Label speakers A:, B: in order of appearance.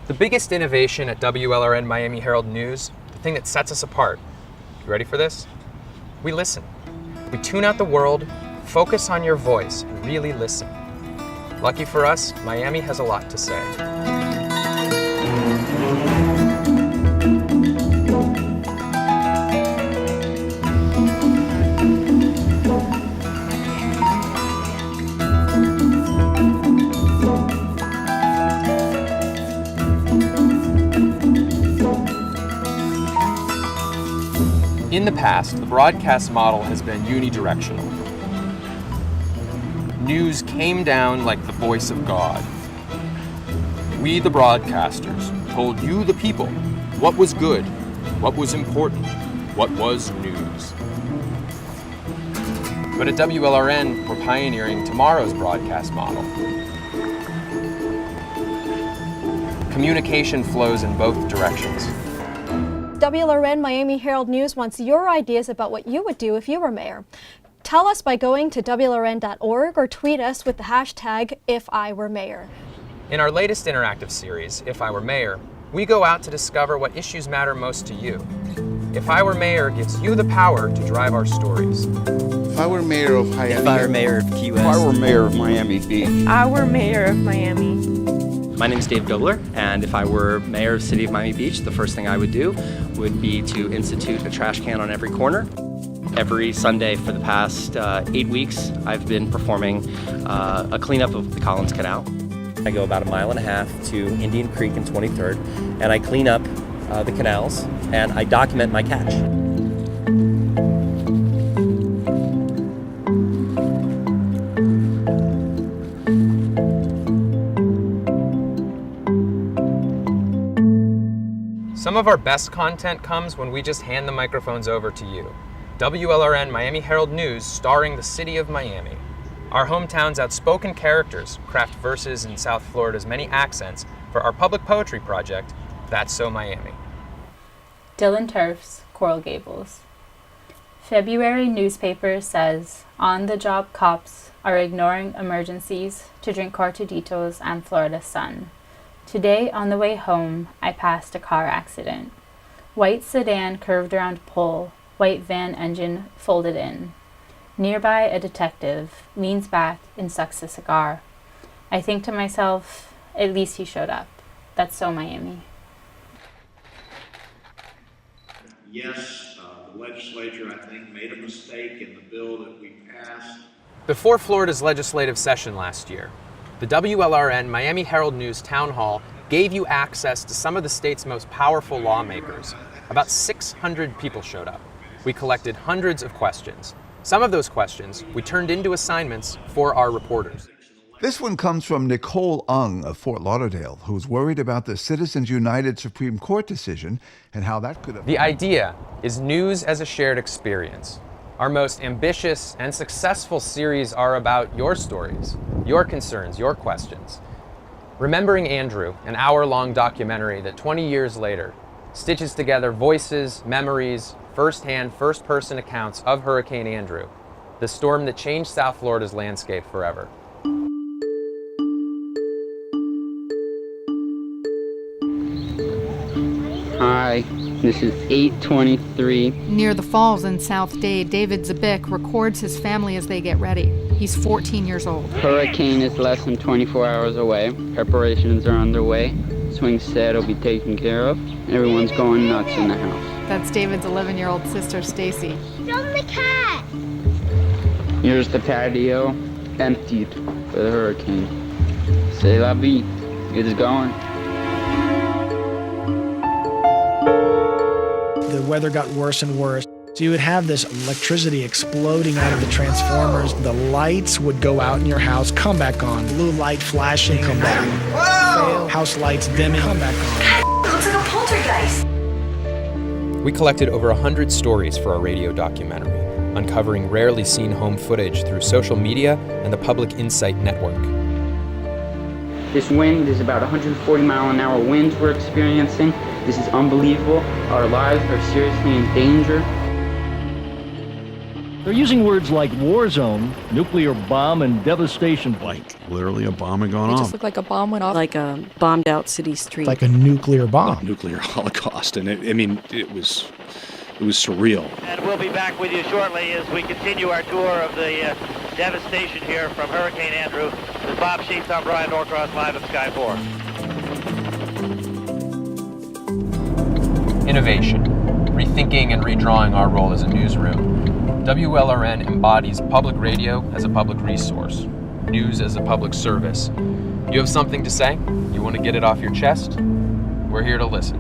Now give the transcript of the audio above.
A: The biggest innovation at WLRN Miami Herald News, the thing that sets us apart. You ready for this? We listen. We tune out the world, focus on your voice, and really listen. Lucky for us, Miami has a lot to say. In the past, the broadcast model has been unidirectional. News came down like the voice of God. We, the broadcasters, told you, the people, what was good, what was important, what was news. But at WLRN, we're pioneering tomorrow's broadcast model. Communication flows in both directions.
B: WLRN Miami Herald News wants your ideas about what you would do if you were mayor. Tell us by going to WLRN.org or tweet us with the hashtag #IfIWereMayor.
A: In our latest interactive series, If I Were Mayor, we go out to discover what issues matter most to you. If I Were Mayor gives you the power to drive our stories.
C: If I were mayor of Miami.
D: If I were mayor of Key West.
C: If I were mayor of Miami Beach.
E: If I were mayor of Miami.
D: My name is Dave Dobler, and if I were mayor of the city of Miami Beach, the first thing I would do would be to institute a trash can on every corner. Every Sunday for the past 8 weeks, I've been performing a cleanup of the Collins Canal. I go about 1.5 miles to Indian Creek and 23rd, and I clean up the canals, and I document my catch.
A: Some of our best content comes when we just hand the microphones over to you. WLRN Miami Herald News starring the city of Miami. Our hometown's outspoken characters craft verses in South Florida's many accents for our public poetry project, That's So Miami.
F: Dylan Turfs, Coral Gables. February newspaper says on-the-job cops are ignoring emergencies to drink Cortaditos and Florida sun. Today, on the way home, I passed a car accident. White sedan curved around pole, white van engine folded in. Nearby, a detective leans back and sucks a cigar. I think to myself, at least he showed up. That's so Miami.
G: Yes, the legislature, I think, made a mistake in the bill that we passed.
A: Before Florida's legislative session last year, the WLRN Miami Herald News Town Hall gave you access to some of the state's most powerful lawmakers. About 600 people showed up. We collected hundreds of questions. Some of those questions we turned into assignments for our reporters.
H: This one comes from Nicole Ung of Fort Lauderdale, who's worried about the Citizens United Supreme Court decision and how that could affect.
A: The idea is news as a shared experience. Our most ambitious and successful series are about your stories, your concerns, your questions. Remembering Andrew, an hour-long documentary that 20 years later stitches together voices, memories, first-hand, first-person accounts of Hurricane Andrew, the storm that changed South Florida's landscape forever.
I: Hi, this is 8:23.
J: Near the falls in South Day, David Zabik records his family as they get ready. He's 14 years old.
I: Hurricane is less than 24 hours away. Preparations are underway. Swing set will be taken care of. Everyone's going nuts in the house.
J: That's David's 11-year-old sister, Stacy.
K: Show the cat!
I: Here's the patio, emptied for the hurricane. C'est la vie. It's going.
L: The weather got worse and worse. So you would have this electricity exploding out of the transformers. The lights would go out in your house, come back on. Blue light flashing, come back on. House lights dimming, come back on.
K: It looks like a poltergeist.
A: We collected over 100 stories for our radio documentary, uncovering rarely seen home footage through social media and the Public Insight Network.
I: This wind is about 140-mile-an-hour winds we're experiencing. This is unbelievable. Our lives are seriously in danger.
M: They're using words like war zone, nuclear bomb, and devastation.
N: Like literally a bomb had gone
O: It
N: off.
O: just looked like a bomb went off. Like a bombed out city street.
L: Like a nuclear bomb.
N: Nuclear holocaust. And it was surreal.
P: And we'll be back with you shortly as we continue our tour of the devastation here from Hurricane Andrew. With Bob Sheets, I'm Brian Norcross, live at Sky 4.
A: Innovation, rethinking and redrawing our role as a newsroom. WLRN embodies public radio as a public resource, news as a public service. You have something to say? You want to get it off your chest? We're here to listen.